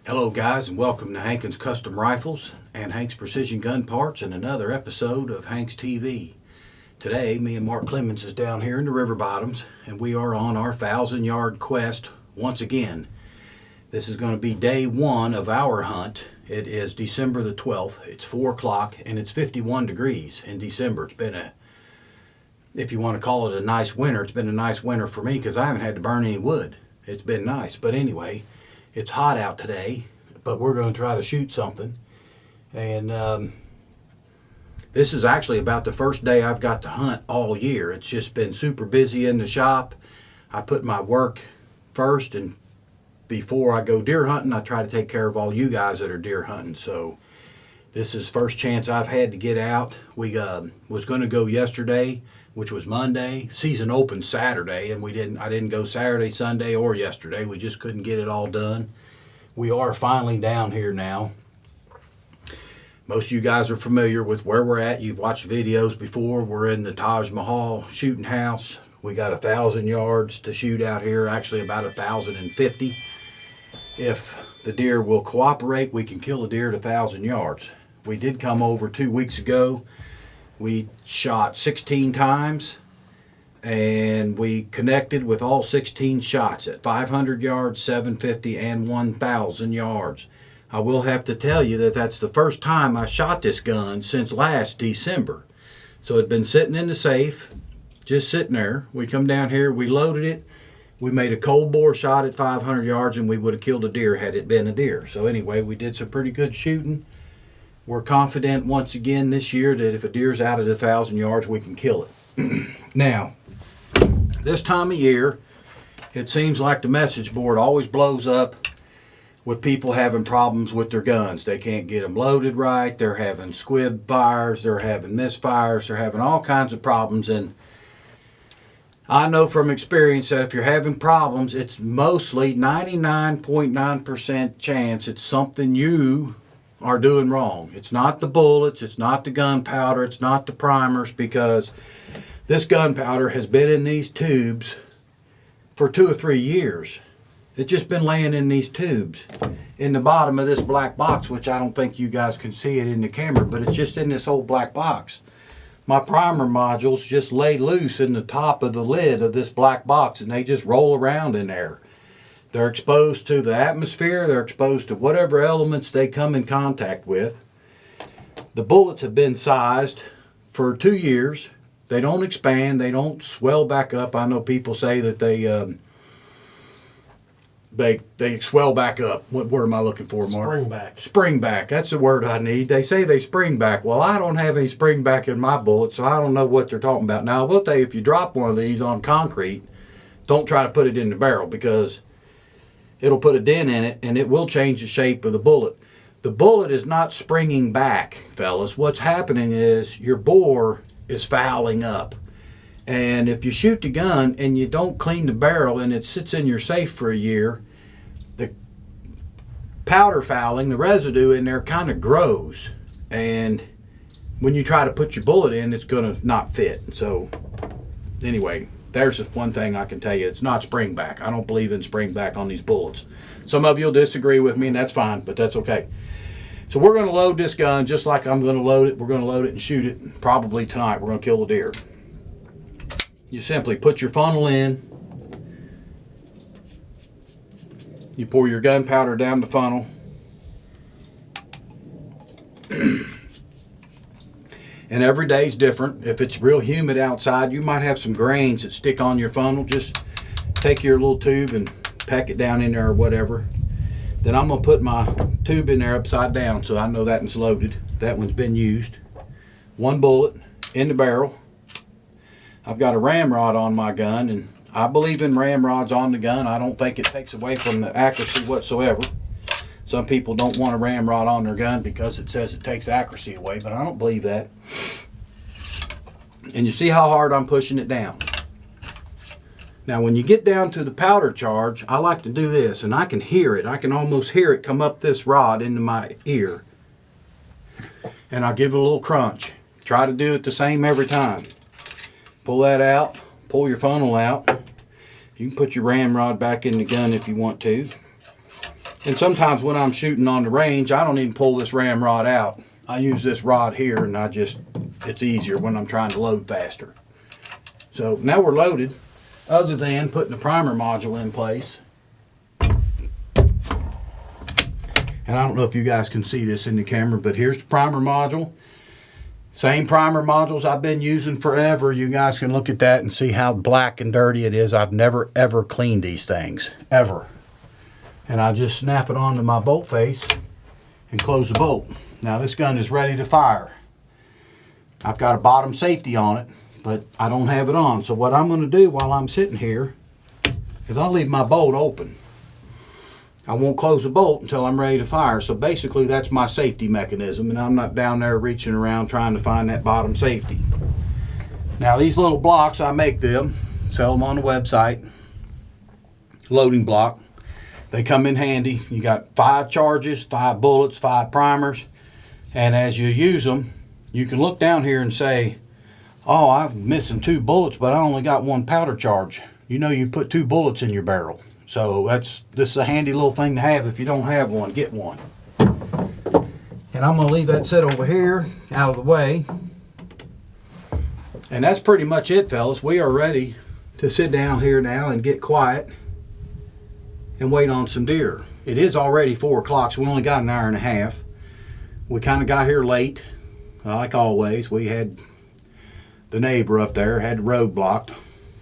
Hello guys, and welcome to Hankins Custom Rifles and Hank's Precision Gun Parts and another episode of Hank's TV. Today, me and Mark Clemens is down here in the river bottoms, and we are on our 1,000-yard quest once again. This is going to be day one of our hunt. It is December the 12th. It's 4 o'clock and it's 51 degrees in December. It's been if you want to call it a nice winter, it's been a nice winter for me because I haven't had to burn any wood. It's been nice. But anyway, it's hot out today, but we're going to try to shoot something. And this is actually about the first day I've got to hunt all year. It's just been super busy in the shop. I put my work first, and before I go deer hunting, I try to take care of all you guys that are deer hunting. So this is first chance I've had to get out. We was going to go yesterday, which was Monday. Season opened Saturday, and I didn't go Saturday, Sunday, or yesterday. We just couldn't get it all done. We are finally down here now. Most of you guys are familiar with where we're at. You've watched videos before. We're in the Taj Mahal shooting house. We got 1,000 yards to shoot out here, actually about 1,050. If the deer will cooperate, we can kill a deer at 1,000 yards. We did come over 2 weeks ago. We shot 16 times, and we connected with all 16 shots at 500 yards, 750, and 1,000 yards. I will have to tell you that that's the first time I shot this gun since last December. So it'd been sitting in the safe, just sitting there. We come down here, we loaded it, we made a cold bore shot at 500 yards, and we would have killed a deer had it been a deer. So anyway, we did some pretty good shooting. We're confident once again this year that if a deer's out at 1,000 yards, we can kill it. Now, this time of year, it seems like the message board always blows up with people having problems with their guns. They can't get them loaded right. They're having squib fires. They're having misfires. They're having all kinds of problems. And I know from experience that if you're having problems, it's mostly 99.9% chance it's something you are doing wrong. It's not the bullets. It's not the gunpowder. It's not the primers, because this gunpowder has been in these tubes for 2 or 3 years. It's just been laying in these tubes in the bottom of this black box, which I don't think you guys can see it in the camera, but it's just in this old black box. My primer modules just lay loose in the top of the lid of this black box, and they just roll around in there. They're exposed to the atmosphere. They're exposed to whatever elements they come in contact with. The bullets have been sized for 2 years. They don't expand. They don't swell back up. I know people say that they swell back up. What word am I looking for, Mark? Spring back. Spring back. That's the word I need. They say they spring back. Well, I don't have any spring back in my bullets, so I don't know what they're talking about. Now, I will tell you, if you drop one of these on concrete, don't try to put it in the barrel, because it'll put a dent in it, and it will change the shape of the bullet. The bullet is not springing back, fellas. What's happening is your bore is fouling up. And if you shoot the gun and you don't clean the barrel and it sits in your safe for a year, the powder fouling, the residue in there kind of grows. And when you try to put your bullet in, it's going to not fit. So anyway, there's just one thing I can tell you. It's not spring back. I don't believe in spring back on these bullets. Some of you will disagree with me, and that's fine, but that's okay. So we're going to load this gun just like I'm going to load it. We're going to load it and shoot it probably tonight. We're going to kill a deer. You simply put your funnel in. You pour your gunpowder down the funnel. And every day's different. If it's real humid outside, you might have some grains that stick on your funnel. Just take your little tube and pack it down in there or whatever. Then I'm going to put my tube in there upside down, so I know that one's loaded. That one's been used. One bullet in the barrel. I've got a ramrod on my gun, and I believe in ramrods on the gun. I don't think it takes away from the accuracy whatsoever. Some people don't want a ramrod on their gun because it says it takes accuracy away, but I don't believe that. And you see how hard I'm pushing it down. Now when you get down to the powder charge, I like to do this, and I can hear it. I can almost hear it come up this rod into my ear. And I'll give it a little crunch. Try to do it the same every time. Pull that out, pull your funnel out. You can put your ramrod back in the gun if you want to. And sometimes when I'm shooting on the range, I don't even pull this ramrod out. I use this rod here, and it's easier when I'm trying to load faster. So now we're loaded, other than putting the primer module in place. And I don't know if you guys can see this in the camera, but here's the primer module. Same primer modules I've been using forever. You guys can look at that and see how black and dirty it is. I've never ever cleaned these things, ever. And I just snap it onto my bolt face and close the bolt. Now this gun is ready to fire. I've got a bottom safety on it, but I don't have it on. So what I'm going to do while I'm sitting here is I'll leave my bolt open. I won't close the bolt until I'm ready to fire. So basically that's my safety mechanism, and I'm not down there reaching around trying to find that bottom safety. Now these little blocks, I make them, sell them on the website, loading block. They come in handy. You got 5 charges, 5 bullets, 5 primers, and as you use them, you can look down here and say, oh, I'm missing 2 bullets, but I only got 1 powder charge. You know you put 2 bullets in your barrel. So this is a handy little thing to have. If you don't have one, get one. And I'm going to leave that sit over here out of the way. And that's pretty much it, fellas. We are ready to sit down here now and get quiet and wait on some deer. It is already 4 o'clock, so we only got an hour and a half. We kind of got here late, like always. We had the neighbor up there, had the road blocked,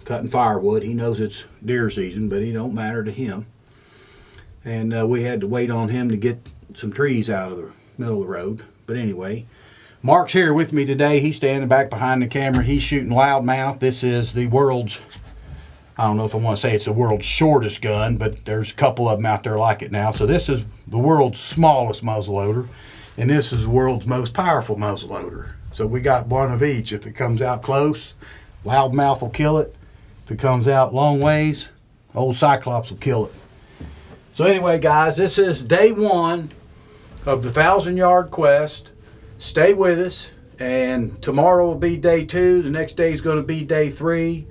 cutting firewood. He knows it's deer season, but it don't matter to him. And we had to wait on him to get some trees out of the middle of the road. But anyway, Mark's here with me today. He's standing back behind the camera. He's shooting loudmouth. This is the world's, I don't know if I want to say it's the world's shortest gun, but there's a couple of them out there like it now. So this is the world's smallest muzzleloader, and this is the world's most powerful muzzleloader. So we got one of each. If it comes out close, loudmouth will kill it. If it comes out long ways, old Cyclops will kill it. So anyway, guys, this is day 1 of the 1,000-yard quest. Stay with us, and tomorrow will be day 2. The next day is going to be day 3,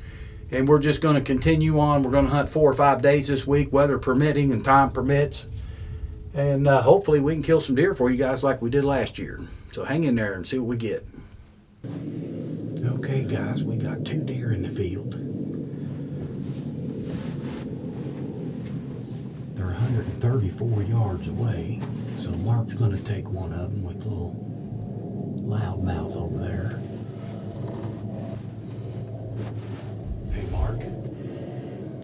and we're just going to continue on. We're going to hunt 4 or 5 days this week, weather permitting and time permits. And hopefully we can kill some deer for you guys like we did last year. So hang in there and see what we get. Okay, guys, we got 2 deer in the field. They're 134 yards away, so Mark's going to take one of them with little loudmouth over there. Hey, Mark.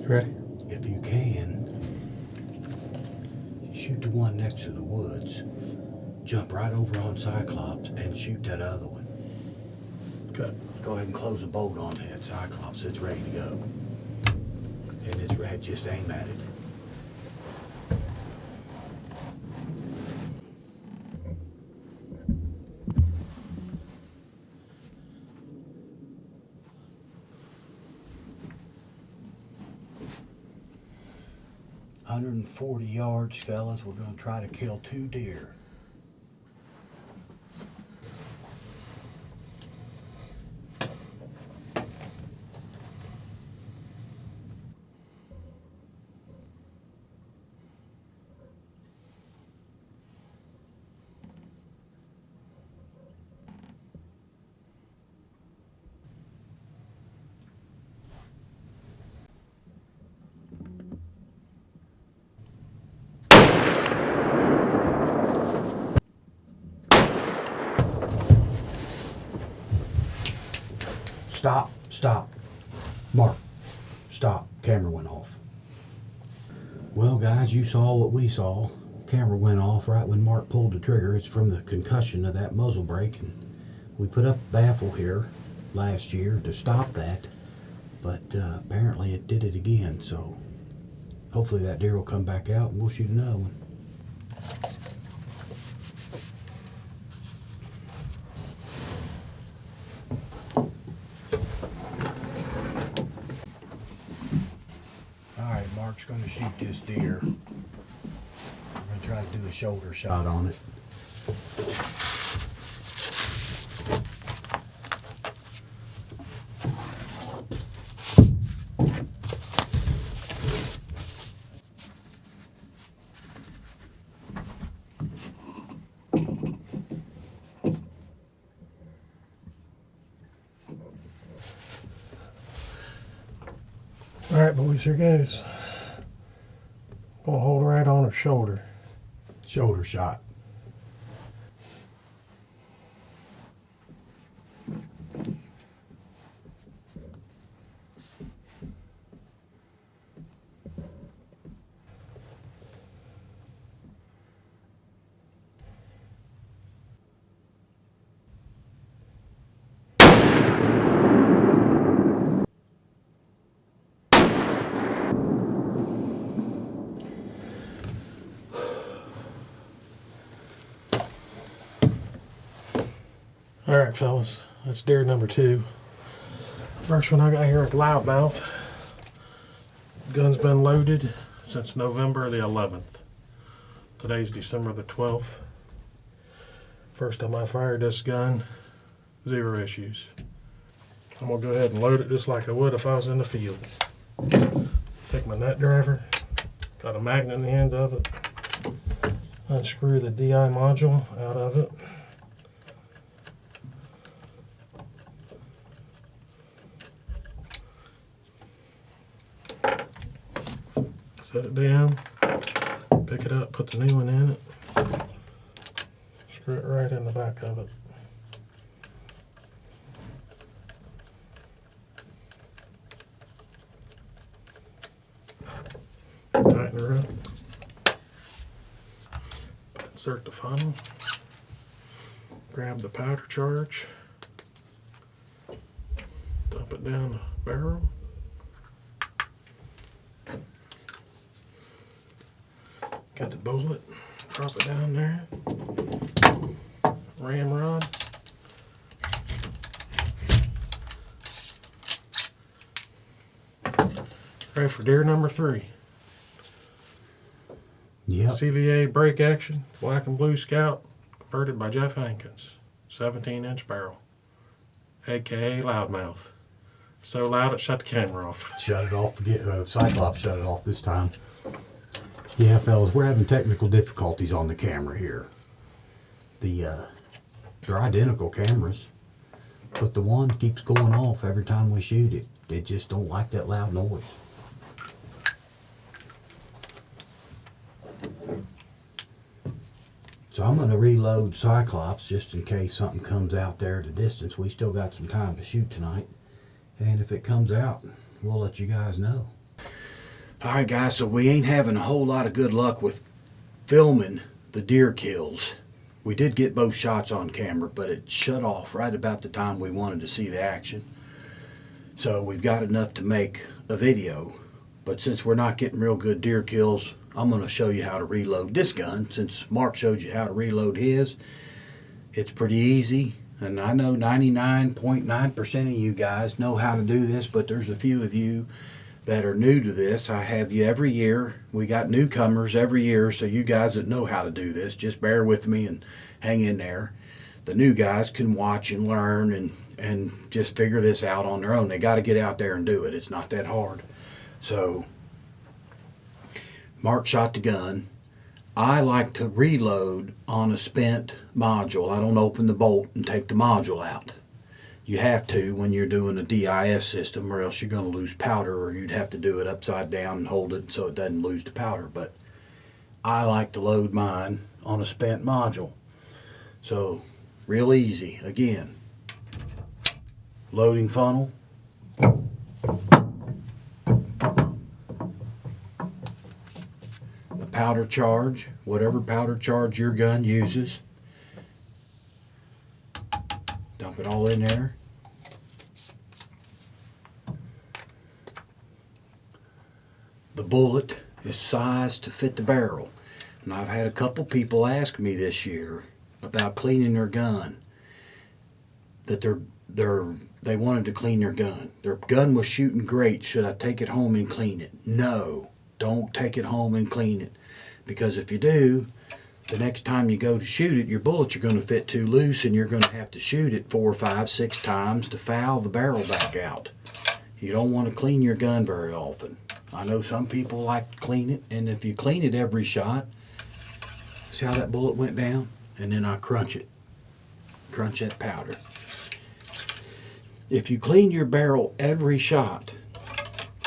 Ready? If you can, shoot the one next to the woods. Jump right over on Cyclops and shoot that other one. Okay. Go ahead and close the bolt on that Cyclops. It's ready to go. And it's ready, just aim at it. "140 yards, fellas. We're going to try to kill 2 deer. Stop. Mark, stop. Camera went off. Well, guys, you saw what we saw. Camera went off right when Mark pulled the trigger. It's from the concussion of that muzzle brake. And we put up a baffle here last year to stop that, but apparently it did it again. So hopefully that deer will come back out and we'll shoot another one. Mark's going to shoot this deer. I'm going to try to do a shoulder shot on it. right, boys, here goes. Gonna hold right on her shoulder. Shoulder shot. All right, fellas, that's deer number 2. First one I got here at Loudmouth. Gun's been loaded since November the 11th. Today's December the 12th. First time I fired this gun, 0 issues. I'm gonna go ahead and load it just like I would if I was in the field. Take my nut driver, got a magnet in the end of it, unscrew the DI module out of it. Set it down, pick it up, put the new one in it, screw it right in the back of it. Tighten her up, insert the funnel, grab the powder charge, dump it down the barrel. Got the bullet, drop it down there, ramrod, ready for deer number 3. Yep. CVA brake action, black and blue Scout, converted by Jeff Hankins, 17-inch barrel, aka Loudmouth. So loud it shut the camera off. Shut it off. Cyclops shut it off this time. Yeah, fellas, we're having technical difficulties on the camera here. They're identical cameras, but the one keeps going off every time we shoot it. They just don't like that loud noise. So I'm going to reload Cyclops just in case something comes out there at a distance. We still got some time to shoot tonight. And if it comes out, we'll let you guys know. Alright guys, so we ain't having a whole lot of good luck with filming the deer kills. We did get both shots on camera, but it shut off right about the time we wanted to see the action. So we've got enough to make a video, but since we're not getting real good deer kills, I'm going to show you how to reload this gun. Since Mark showed you how to reload his, it's pretty easy. And I know 99.9% of you guys know how to do this, but there's a few of you that are new to this. I have you every year. We got newcomers every year, so you guys that know how to do this, just bear with me and hang in there. The new guys can watch and learn and just figure this out on their own. They got to get out there and do it. It's not that hard. So Mark shot the gun. I like to reload on a spent module. I don't open the bolt and take the module out. You have to when you're doing a DIS system, or else you're going to lose powder, or you'd have to do it upside down and hold it so it doesn't lose the powder. But I like to load mine on a spent module. So real easy. Again, loading funnel. The powder charge, whatever powder charge your gun uses. Dump it all in there. The bullet is sized to fit the barrel. And I've had a couple people ask me this year about cleaning their gun. That they wanted to clean their gun. Their gun was shooting great. Should I take it home and clean it? No, don't take it home and clean it. Because if you do, the next time you go to shoot it, your bullets are going to fit too loose, and you're going to have to shoot it 4, 5, 6 times to foul the barrel back out. You don't want to clean your gun very often. I know some people like to clean it, and if you clean it every shot, see how that bullet went down? And then I crunch it. Crunch that powder. If you clean your barrel every shot,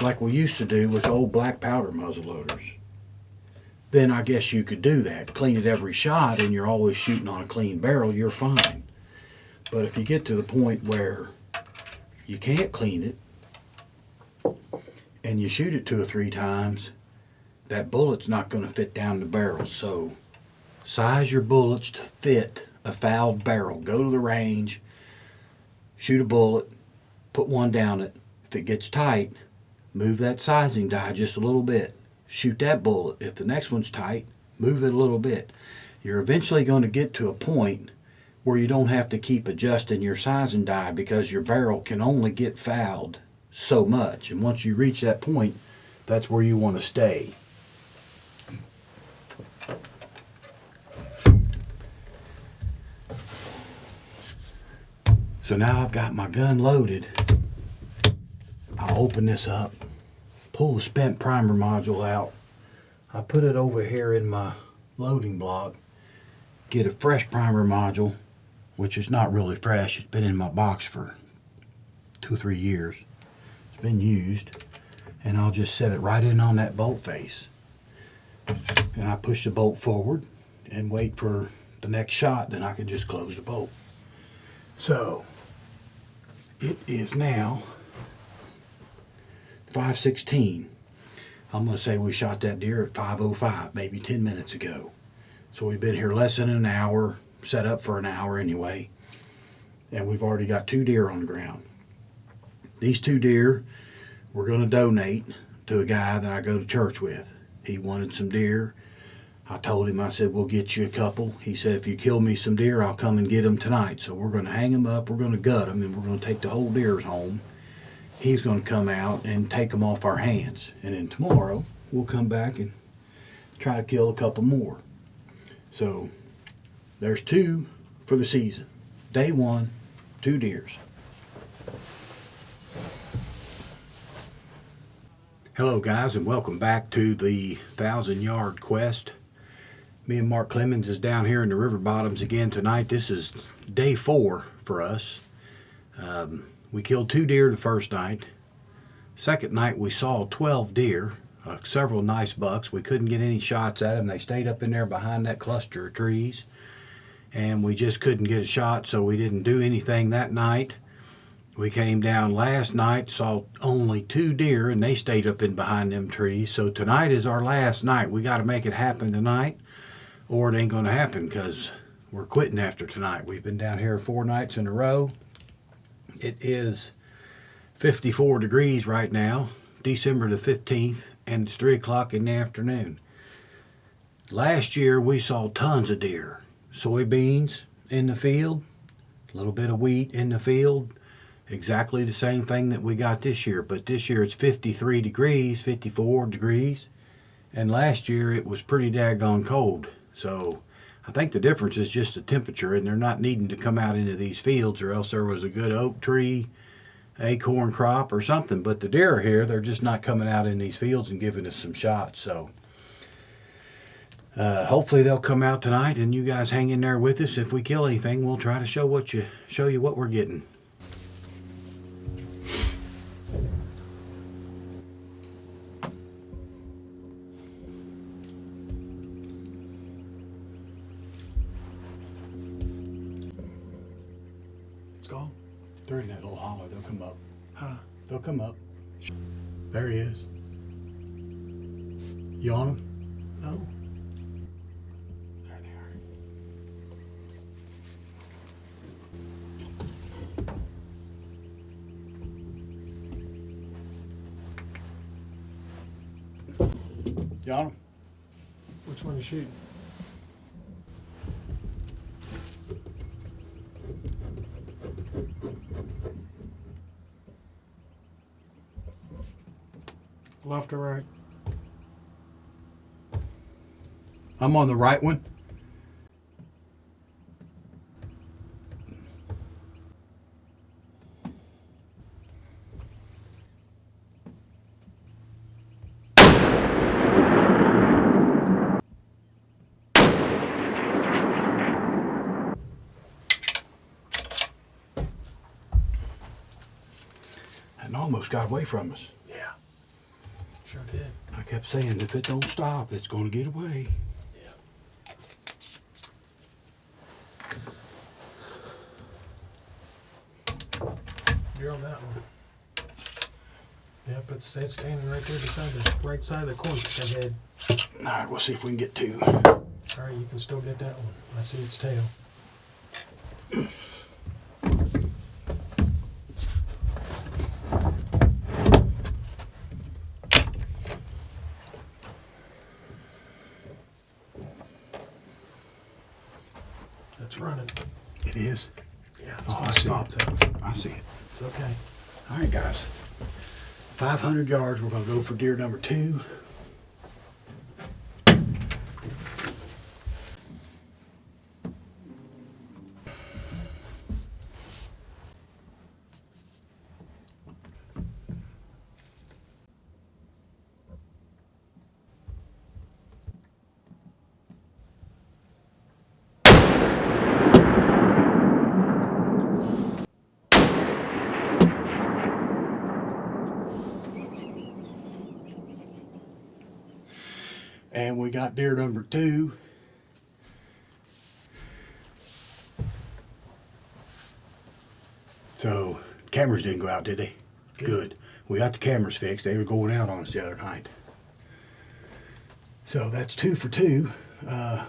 like we used to do with old black powder muzzle loaders, then I guess you could do that. Clean it every shot and you're always shooting on a clean barrel, you're fine. But if you get to the point where you can't clean it and you shoot it 2 or 3 times, that bullet's not going to fit down the barrel. So size your bullets to fit a fouled barrel. Go to the range, shoot a bullet, put one down it. If it gets tight, move that sizing die just a little bit. Shoot that bullet. If the next one's tight, move it a little bit. You're eventually going to get to a point where you don't have to keep adjusting your sizing die because your barrel can only get fouled so much. And once you reach that point, that's where you want to stay. So now I've got my gun loaded. I'll open this up, pull the spent primer module out. I put it over here in my loading block, get a fresh primer module, which is not really fresh. It's been in my box for 2 or 3 years. It's been used. And I'll just set it right in on that bolt face. And I push the bolt forward and wait for the next shot, then I can just close the bolt. So, it is now 5:16. I'm going to say we shot that deer at 5:05, maybe 10 minutes ago. So we've been here less than an hour, set up for an hour anyway, and we've already got 2 deer on the ground. These 2 deer we're going to donate to a guy that I go to church with. He wanted some deer. I told him, I said, we'll get you a couple. He said, if you kill me some deer, I'll come and get them tonight. So we're going to hang them up, we're going to gut them, and we're going to take the whole deers home. He's going to come out and take them off our hands. And then tomorrow, we'll come back and try to kill a couple more. So there's 2 for the season. Day 1, 2 deers. Hello guys, and welcome back to the 1,000-yard quest. Me and Mark Clemens is down here in the river bottoms again tonight. This is day 4 for us. We killed 2 deer the first night. Second night we saw 12 deer, several nice bucks. We couldn't get any shots at them. They stayed up in there behind that cluster of trees, and we just couldn't get a shot, so we didn't do anything that night. We came down last night, saw only 2 deer, and they stayed up in behind them trees. So tonight is our last night. We got to make it happen tonight, or it ain't going to happen because we're quitting after tonight. We've been down here 4 nights in a row. It is 54 degrees right now, December the 15th, and it's 3 o'clock in the afternoon. Last year we saw tons of deer. Soybeans in the field, a little bit of wheat in the field. Exactly the same thing that we got this year, but this year it's 53 degrees, 54 degrees, and last year it was pretty daggone cold. So I think the difference is just the temperature, and they're not needing to come out into these fields, or else there was a good oak tree, acorn crop or something. But the deer are here, they're just not coming out in these fields and giving us some shots. So hopefully they'll come out tonight, and you guys hang in there with us. If we kill anything, we'll try to show you what we're getting. Go. They're in that little hollow. They'll come up. Huh? They'll come up. There he is. You on him? No. There they are. You on him? Which one you shooting? Left or right? I'm on the right one. And almost got away from us. Yeah. Sure did. I kept saying, if it don't stop, it's going to get away. Yeah. You're on that one. Yep, it's standing right there beside the right side of the corpse head. All right, we'll see if we can get two. All right, you can still get that one. I see its tail. That's running. It is. Yeah, it's Oh, gonna I see stop it. though. I see it. It's okay. All right, guys. 500 yards. We're going to go for deer number 2. And we got deer number 2. So, cameras didn't go out, did they? Good. We got the cameras fixed. They were going out on us the other night. So that's 2 for 2. I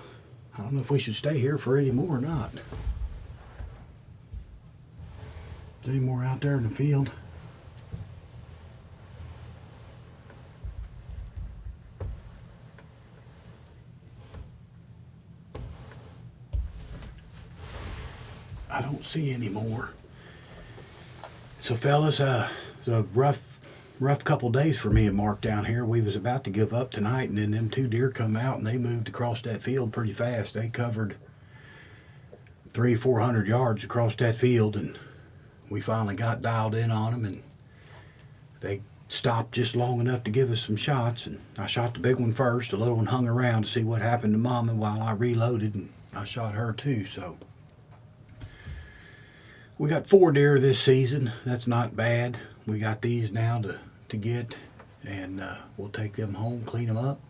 don't know if we should stay here for any more or not. Is there any more out there in the field? I don't see any more. So fellas, it's a rough couple days for me and Mark down here. We was about to give up tonight, and then them 2 deer come out and they moved across that field pretty fast. They covered 300-400 yards across that field, and we finally got dialed in on them, and they stopped just long enough to give us some shots. And I shot the big one first. The little one hung around to see what happened to Mama while I reloaded, and I shot her too. So we got 4 deer this season. That's not bad. We got these now to get, and we'll take them home, clean them up.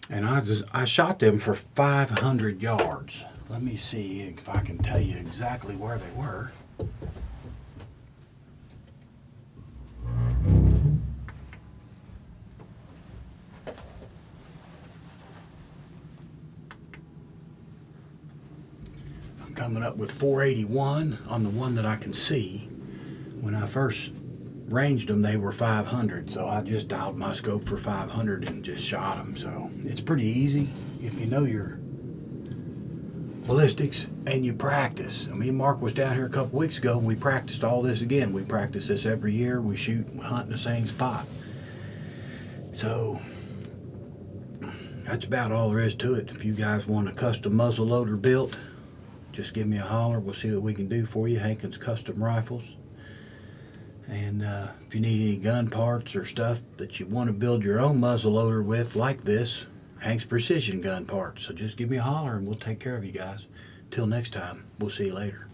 And I shot them for 500 yards. Let me see if I can tell you exactly where they were. Coming up with 481 on the one that I can see. When I first ranged them, they were 500, so I just dialed my scope for 500 and just shot them. So it's pretty easy if you know your ballistics and you practice. I mean, Mark was down here a couple weeks ago and we practiced all this again. We practice this every year. We shoot and hunt in the same spot. So that's about all there is to it. If you guys want a custom muzzle loader built, just give me a holler. We'll see what we can do for you. Hankins Custom Rifles. And if you need any gun parts or stuff that you want to build your own muzzle loader with, like this, Hank's Precision Gun Parts. So just give me a holler and we'll take care of you guys. Till next time, we'll see you later.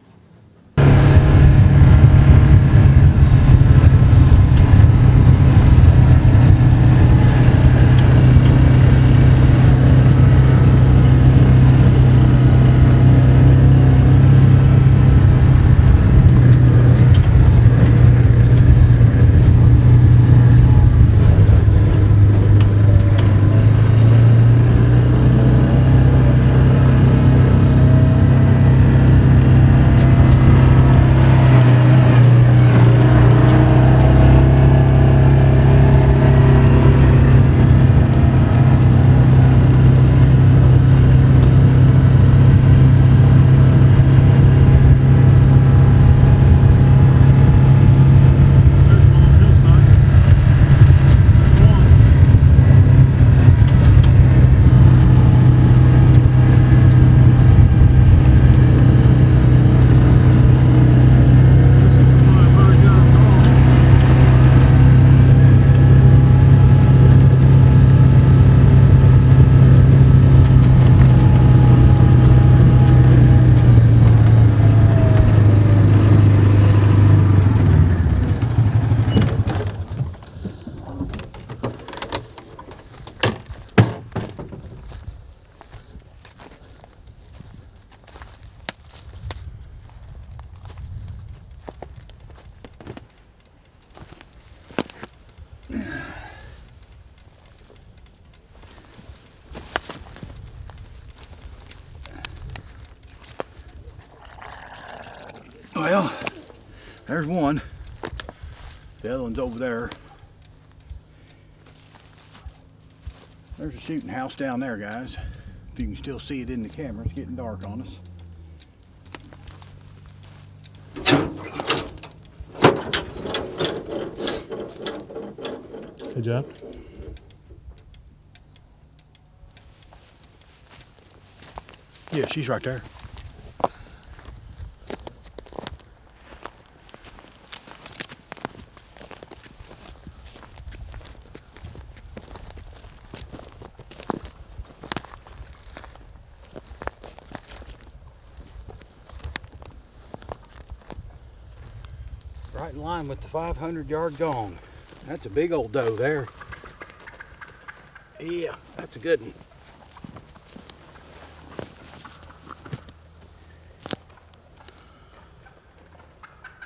There's one. The other one's over there. There's a shooting house down there, guys. If you can still see it in the camera, it's getting dark on us. Good job. Yeah, she's right there. Right in line with the 500-yard gong. That's a big old doe there. Yeah, that's a good one.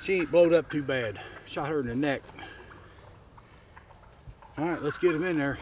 She ain't blowed up too bad. Shot her in the neck. All right, let's get him in there.